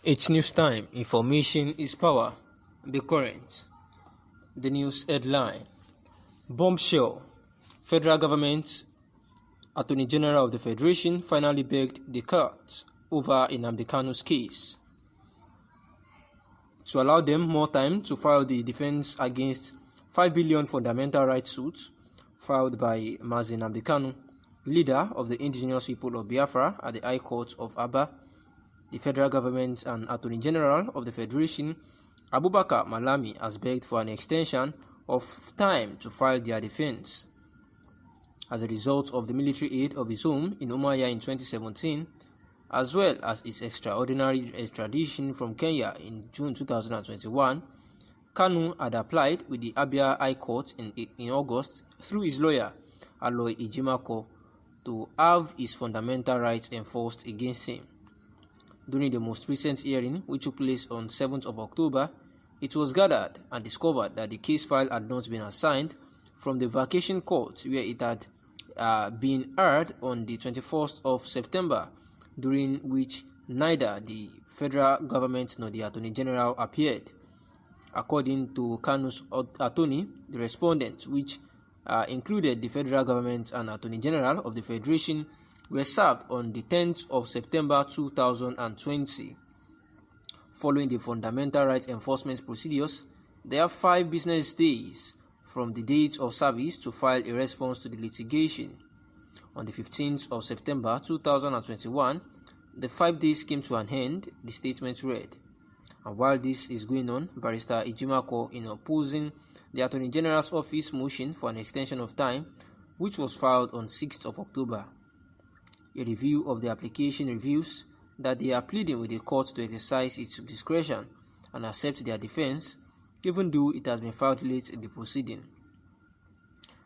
It's news time. Information is power. Be current. The news headline: Bombshell. Federal government, Attorney General of the Federation finally begged the courts over Nnamdi Kanu's case to allow them more time to file the defense against 5 billion fundamental rights suits filed by Nnamdi Kanu, leader of the indigenous people of Biafra, at the High Court of Aba. The federal government and Attorney General of the Federation, Abubakar Malami, has begged for an extension of time to file their defense. As a result of the military aid of his home in Umuahia in 2017, as well as his extraordinary extradition from Kenya in June 2021, Kanu had applied with the Abia High Court in August through his lawyer, Aloy Ejimako, to have his fundamental rights enforced against him. During the most recent hearing, which took place on 7th of October, it was gathered and discovered that the case file had not been assigned from the vacation court where it had been heard on the 21st of September, during which neither the federal government nor the Attorney General appeared. According to Kanu's attorney, the respondents, which included the federal government and Attorney General of the Federation, were served on the 10th of September 2020. Following the fundamental rights enforcement procedures, there are 5 business days from the date of service to file a response to the litigation. On the 15th of September 2021, the 5 days came to an end, the statement read. And while this is going on, Barrister Ejimako, in opposing the Attorney General's office motion for an extension of time, which was filed on 6th of October. A review of the application reveals that they are pleading with the court to exercise its discretion and accept their defense, even though it has been filed late in the proceeding.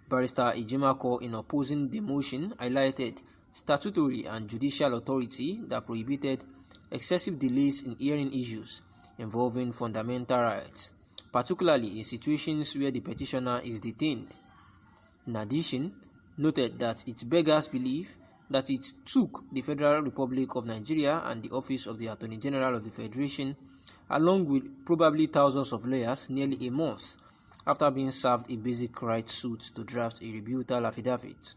Barrister Ejimako, in opposing the motion, highlighted statutory and judicial authority that prohibited excessive delays in hearing issues involving fundamental rights, particularly in situations where the petitioner is detained. In addition, noted that it beggars belief that it took the Federal Republic of Nigeria and the Office of the Attorney General of the Federation, along with probably thousands of lawyers, nearly a month after being served a basic rights suit to draft a rebuttal affidavit.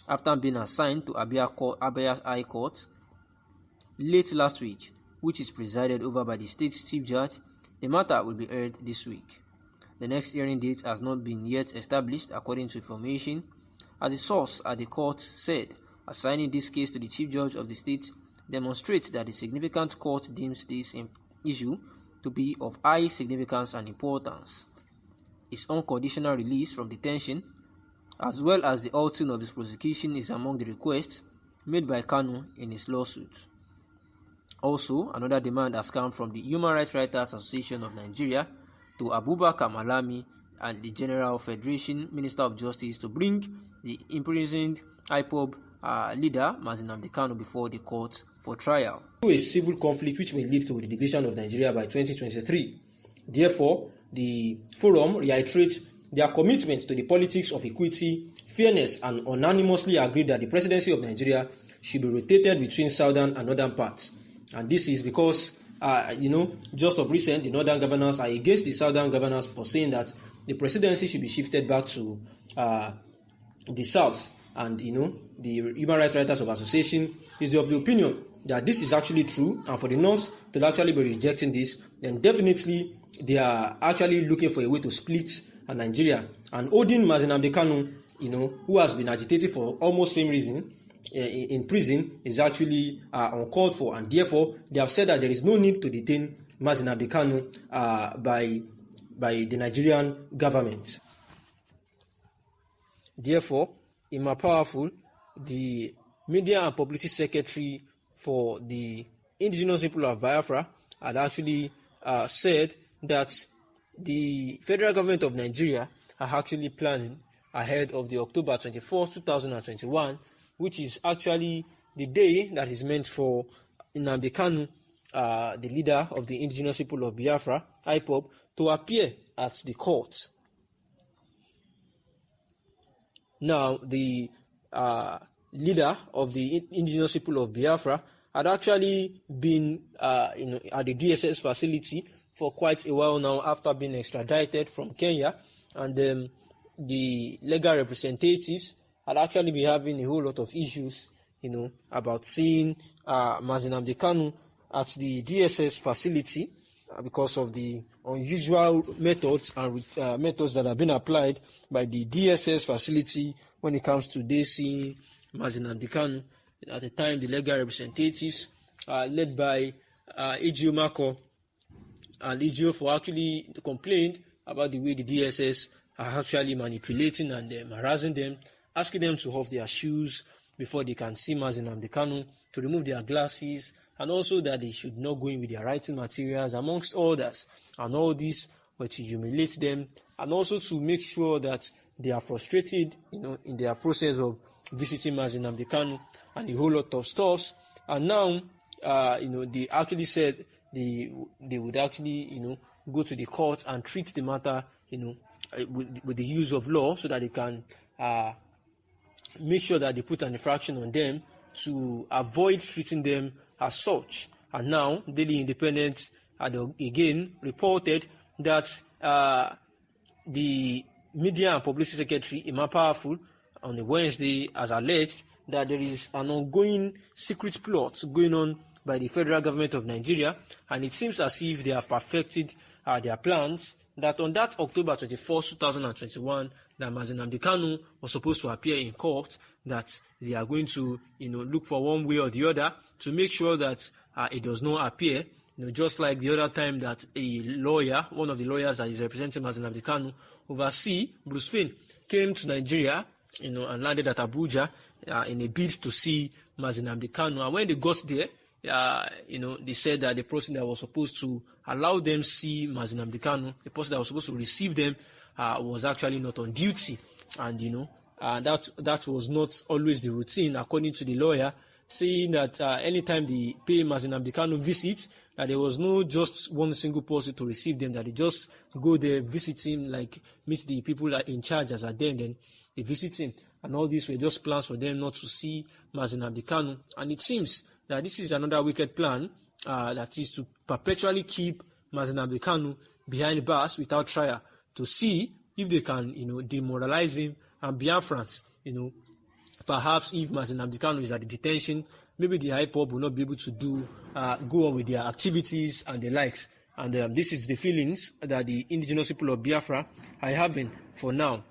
After being assigned to Abia High Court late last week, which is presided over by the state's chief judge, the matter will be heard this week. The next hearing date has not been yet established, according to information, as the source at the court said. Assigning this case to the chief judge of the state demonstrates that the significant court deems this issue to be of high significance and importance. His unconditional release from detention, as well as the halting of his prosecution, is among the requests made by Kanu in his lawsuit. Also, another demand has come from the Human Rights Writers Association of Nigeria to Abubakar Malami and the General Federation Minister of Justice to bring the imprisoned IPOB leader Nnamdi Kanu before the court for trial. A civil conflict which may lead to the division of Nigeria by 2023. Therefore, the forum reiterates their commitment to the politics of equity, fairness, and unanimously agreed that the presidency of Nigeria should be rotated between southern and northern parts. And this is because, just of recent, the northern governors are against the southern governors for saying that the presidency should be shifted back to the south. And the Human Rights Writers of Association is of the opinion that this is actually true, and for the North to actually be rejecting this, then definitely they are actually looking for a way to split Nigeria. And holding Nnamdi Kanu, who has been agitated for almost same reason in prison, is actually uncalled for, and therefore they have said that there is no need to detain Nnamdi Kanu by the Nigerian government. Therefore, Ima Powerful, the Media and Publicity Secretary for the indigenous people of Biafra, had actually said that the federal government of Nigeria are actually planning ahead of the October 24th, 2021, which is actually the day that is meant for Nnamdi Kanu, the leader of the indigenous people of Biafra, IPOB, to appear at the court. Now, the leader of the indigenous people of Biafra had actually been at the DSS facility for quite a while now after being extradited from Kenya, and the legal representatives had actually been having a whole lot of issues, about seeing Nnamdi Kanu at the DSS facility because of the unusual methods and methods that have been applied by the DSS facility when it comes to seeing Nnamdi Kanu. At the time, the legal representatives led by AGF Mako and AGF for actually complained about the way the DSS are actually manipulating and harassing them, asking them to off their shoes before they can see Nnamdi Kanu, to remove their glasses, and also that they should not go in with their writing materials, amongst others. And all this were to humiliate them, and also to make sure that they are frustrated, in their process of visiting Nnamdi Kanu and a whole lot of stuff. And now, they actually said they would actually, go to the court and treat the matter, with the use of law, so that they can make sure that they put an infraction on them to avoid treating them as such. And now, Daily Independent had again reported that the Media and Publicity Secretary, Emma Powerful, on the Wednesday has alleged that there is an ongoing secret plot going on by the federal government of Nigeria, and it seems as if they have perfected their plans, that on that October 24th, 2021, that Nnamdi Kanu was supposed to appear in court, that they are going to, look for one way or the other to make sure that it does not appear, just like the other time that a lawyer, one of the lawyers that is representing Nnamdi Kanu overseas, Bruce Finn, came to Nigeria, and landed at Abuja in a bid to see Nnamdi Kanu. And when they got there, they said that the person that was supposed to allow them see Nnamdi Kanu, the person that was supposed to receive them, was actually not on duty. And that was not always the routine, according to the lawyer, saying that anytime they pay Nnamdi Kanu visit, that there was no just one single person to receive them, that they just go there, visit him, like meet the people that are in charge as at then they visit him. And all these were just plans for them not to see Nnamdi Kanu. And it seems that this is another wicked plan, that is to perpetually keep Nnamdi Kanu behind bars without trial, to see if they can, demoralize him. And Biafrans, perhaps if Nnamdi Kanu is at the detention, maybe the IPOB will not be able to go on with their activities and the likes. And this is the feelings that the indigenous people of Biafra are having for now.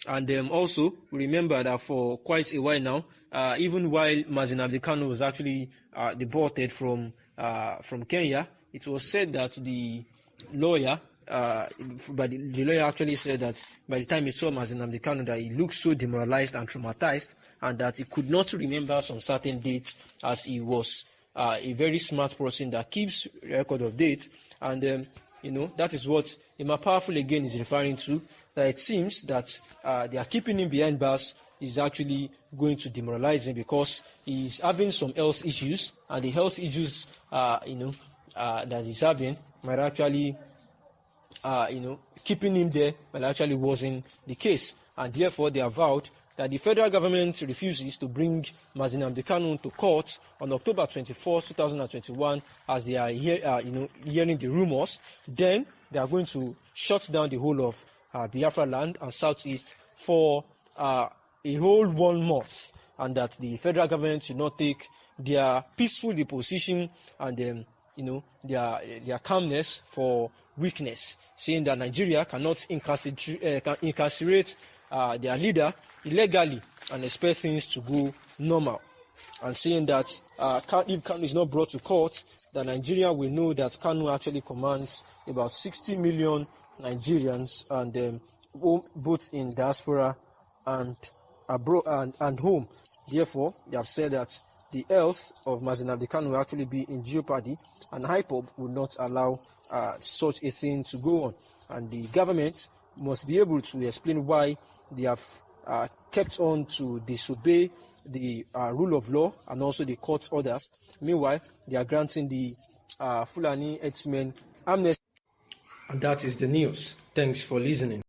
And also, remember that for quite a while now, even while Nnamdi Kanu was actually deported from Kenya, it was said that the lawyer, but the lawyer actually said that by the time he saw Nnamdi Kanu, that he looked so demoralized and traumatized, and that he could not remember some certain dates, as he was a very smart person that keeps record of dates. And that is what Emma Powerful again is referring to, that it seems that they are keeping him behind bars is actually going to demoralize him, because he's having some health issues, and the health issues that he's having might actually keeping him there, but actually wasn't the case. And therefore they have vowed that the federal government refuses to bring Nnamdi Kanu to court on October 24, 2021, as they are hearing the rumors. Then they are going to shut down the whole of Biafra land and southeast for a whole 1 month, and that the federal government should not take their peaceful deposition and their calmness for weakness, saying that Nigeria cannot incarcerate their leader illegally and expect things to go normal, and saying that if Kanu is not brought to court, that Nigeria will know that Kanu actually commands about 60 million Nigerians, and both in diaspora and abroad and home. Therefore, they have said that the health of Nnamdi Kanu will actually be in jeopardy, and IPOB will not allow such a thing to go on. And the government must be able to explain why they have kept on to disobey the rule of law and also the court orders. Meanwhile, they are granting the Fulani herdsmen amnesty. And that is the news. Thanks for listening.